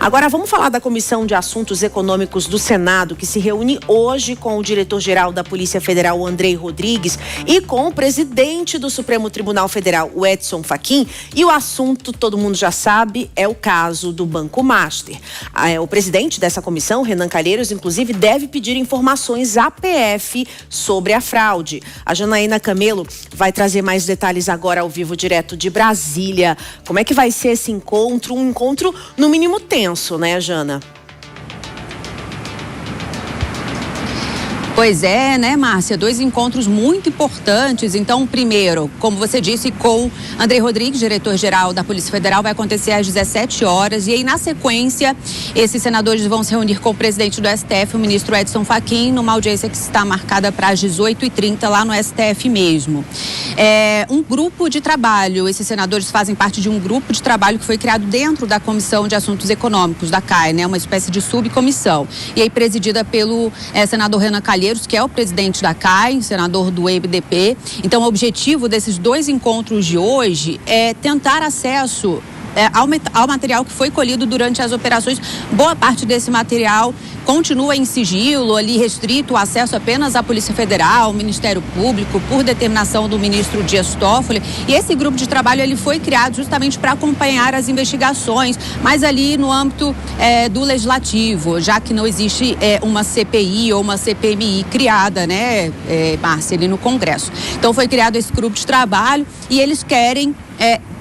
Agora vamos falar da Comissão de Assuntos Econômicos do Senado, que se reúne hoje com o diretor-geral da Polícia Federal, Andrei Rodrigues, e com o presidente do Supremo Tribunal Federal, o Edson Fachin. E o assunto, todo mundo já sabe, é o caso do Banco Master. O presidente dessa comissão, Renan Calheiros, inclusive, deve pedir informações à PF sobre a fraude. A Janaína Camelo vai trazer mais detalhes agora ao vivo, direto de Brasília. Como é que vai ser esse encontro? Um encontro, no mínimo, tenso, né, Jana? Pois é, né, Márcia? 2 encontros muito importantes. Então, primeiro, como você disse, com Andrei Rodrigues, diretor-geral da Polícia Federal, vai acontecer às 17 horas. E aí, na sequência, esses senadores vão se reunir com o presidente do STF, o ministro Edson Fachin, numa audiência que está marcada para as 18h30 lá no STF mesmo. Um grupo de trabalho, esses senadores fazem parte de um grupo de trabalho que foi criado dentro da Comissão de Assuntos Econômicos, da CAE, né? Uma espécie de subcomissão. E aí, presidida pelo senador Renan Calheiros, que é o presidente da CAI, senador do MDB. Então, o objetivo desses 2 encontros de hoje é tentar acesso ao material que foi colhido durante as operações. Boa parte desse material continua em sigilo, ali restrito o acesso apenas à Polícia Federal, ao Ministério Público, por determinação do ministro Dias Toffoli. E esse grupo de trabalho ele foi criado justamente para acompanhar as investigações, mas ali no âmbito do Legislativo, já que não existe uma CPI ou uma CPMI criada, né, Márcia, ali no Congresso. Então foi criado esse grupo de trabalho e eles querem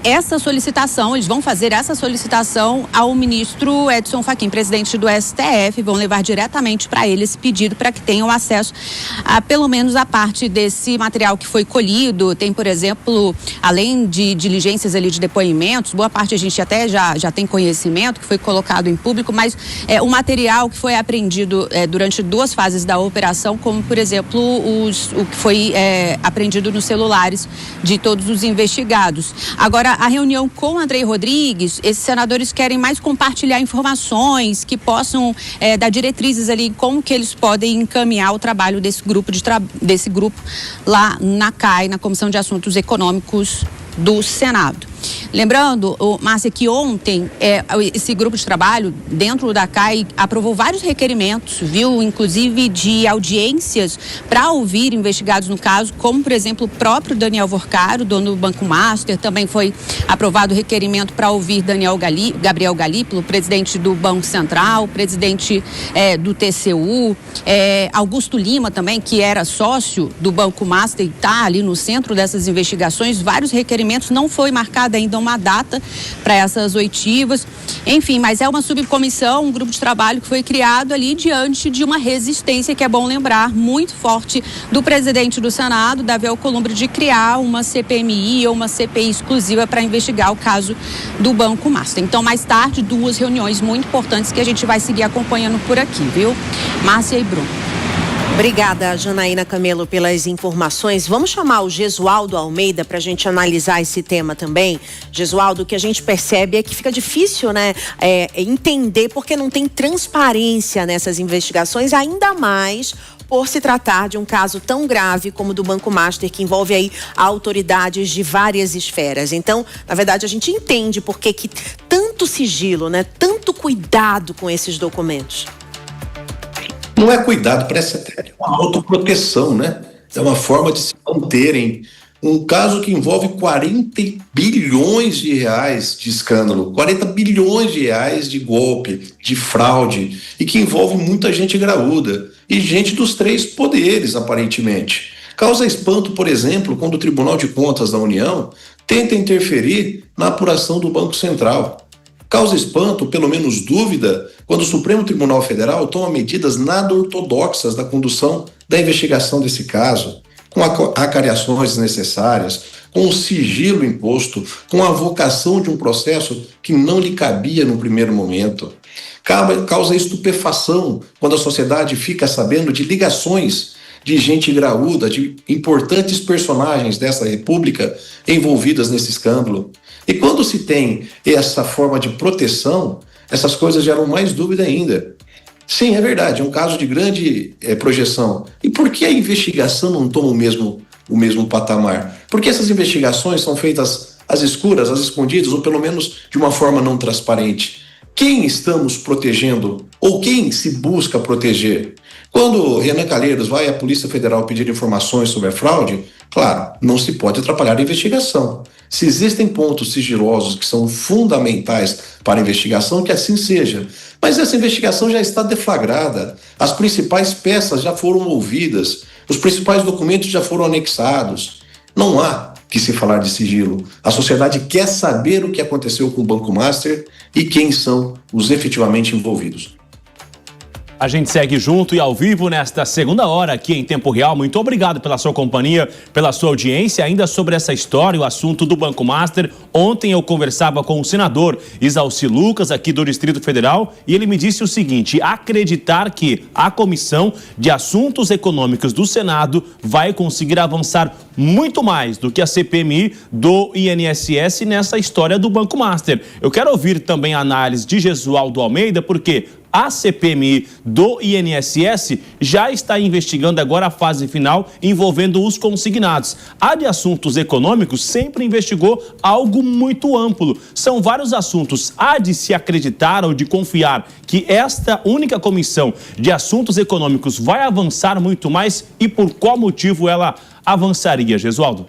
essa solicitação, eles vão fazer essa solicitação ao ministro Edson Fachin, presidente do STF, vão levar diretamente para ele esse pedido para que tenham acesso a pelo menos a parte desse material que foi colhido. Tem, por exemplo, além de diligências ali de depoimentos, boa parte a gente até já tem conhecimento que foi colocado em público, mas o material que foi apreendido durante 2 fases da operação, como por exemplo o que foi apreendido nos celulares de todos os investigados. Agora, a reunião com o Andrei Rodrigues, esses senadores querem mais compartilhar informações que possam dar diretrizes ali como que eles podem encaminhar o trabalho desse grupo lá na CAI, na Comissão de Assuntos Econômicos do Senado. Lembrando, Márcia, que ontem esse grupo de trabalho dentro da CAI aprovou vários requerimentos, viu? Inclusive de audiências para ouvir investigados no caso, como por exemplo o próprio Daniel Worcaro, dono do Banco Master. Também foi aprovado o requerimento para ouvir Gabriel Galípolo, presidente do Banco Central, presidente do TCU, Augusto Lima também, que era sócio do Banco Master e está ali no centro dessas investigações. Vários requerimentos, não foi marcada ainda uma data para essas oitivas, enfim, mas é uma subcomissão, um grupo de trabalho que foi criado ali diante de uma resistência, que é bom lembrar, muito forte do presidente do Senado, Davi Alcolumbre, de criar uma CPMI ou uma CPI exclusiva para investigar o caso do Banco Master. Então, mais tarde, 2 reuniões muito importantes que a gente vai seguir acompanhando por aqui, viu? Márcia e Bruno. Obrigada, Janaína Camelo, pelas informações. Vamos chamar o Gesualdo Almeida para a gente analisar esse tema também. Gesualdo, o que a gente percebe é que fica difícil, né, entender porque não tem transparência nessas investigações, ainda mais por se tratar de um caso tão grave como o do Banco Master, que envolve aí autoridades de várias esferas. Então, na verdade, a gente entende por que tanto sigilo, né, tanto cuidado com esses documentos. Não é cuidado, parece até uma autoproteção, né? É uma forma de se manterem. Um caso que envolve 40 bilhões de reais de escândalo, 40 bilhões de reais de golpe, de fraude, e que envolve muita gente graúda e gente dos 3 poderes, aparentemente. Causa espanto, por exemplo, quando o Tribunal de Contas da União tenta interferir na apuração do Banco Central. Causa espanto, pelo menos dúvida, quando o Supremo Tribunal Federal toma medidas nada ortodoxas da condução da investigação desse caso, com acariações desnecessárias, com o sigilo imposto, com a vocação de um processo que não lhe cabia no primeiro momento. Causa estupefação quando a sociedade fica sabendo de ligações de gente graúda, de importantes personagens dessa república envolvidas nesse escândalo. E quando se tem essa forma de proteção, essas coisas geram mais dúvida ainda. Sim, é verdade, é um caso de grande projeção. E por que a investigação não toma o mesmo patamar? Porque essas investigações são feitas às escuras, às escondidas, ou pelo menos de uma forma não transparente. quem estamos protegendo ou quem se busca proteger? Quando Renan Calheiros vai à Polícia Federal pedir informações sobre a fraude, claro, não se pode atrapalhar a investigação. Se existem pontos sigilosos que são fundamentais para a investigação, que assim seja. Mas essa investigação já está deflagrada, as principais peças já foram ouvidas, os principais documentos já foram anexados. Não há que se falar de sigilo. A sociedade quer saber o que aconteceu com o Banco Master e quem são os efetivamente envolvidos. A gente segue junto e ao vivo nesta segunda hora aqui em Tempo Real. Muito obrigado pela sua companhia, pela sua audiência. Ainda sobre essa história, o assunto do Banco Master. Ontem eu conversava com o senador Isalci Lucas, aqui do Distrito Federal, e ele me disse o seguinte: acreditar que a Comissão de Assuntos Econômicos do Senado vai conseguir avançar muito mais do que a CPMI do INSS nessa história do Banco Master. Eu quero ouvir também a análise de Jesualdo Almeida, porque a CPMI do INSS já está investigando agora a fase final envolvendo os consignados. A de assuntos econômicos sempre investigou algo muito amplo. São vários assuntos. Há de se acreditar ou de confiar que esta única comissão de assuntos econômicos vai avançar muito mais e por qual motivo ela avançaria, Jesualdo?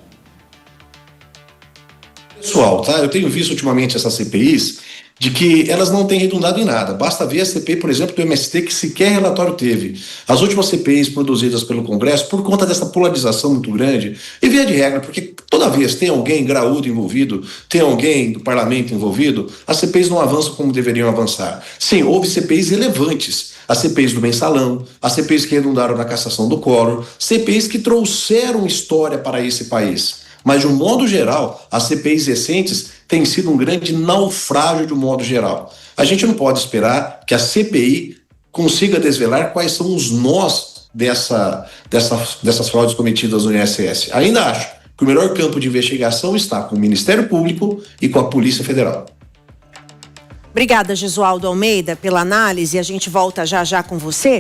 Pessoal, tá? Eu tenho visto ultimamente essas CPIs de que elas não têm redundado em nada. Basta ver a CPI, por exemplo, do MST, que sequer relatório teve. As últimas CPIs produzidas pelo Congresso, por conta dessa polarização muito grande, e via de regra, porque toda vez tem alguém graúdo envolvido, tem alguém do parlamento envolvido, as CPIs não avançam como deveriam avançar. Sim, houve CPIs relevantes. As CPIs do mensalão, as CPIs que redundaram na cassação do quórum, CPIs que trouxeram história para esse país. Mas, de um modo geral, as CPIs recentes têm sido um grande naufrágio de um modo geral. A gente não pode esperar que a CPI consiga desvelar quais são os nós dessas fraudes cometidas no INSS. Ainda acho que o melhor campo de investigação está com o Ministério Público e com a Polícia Federal. Obrigada, Jesualdo Almeida, pela análise. A gente volta já já com você.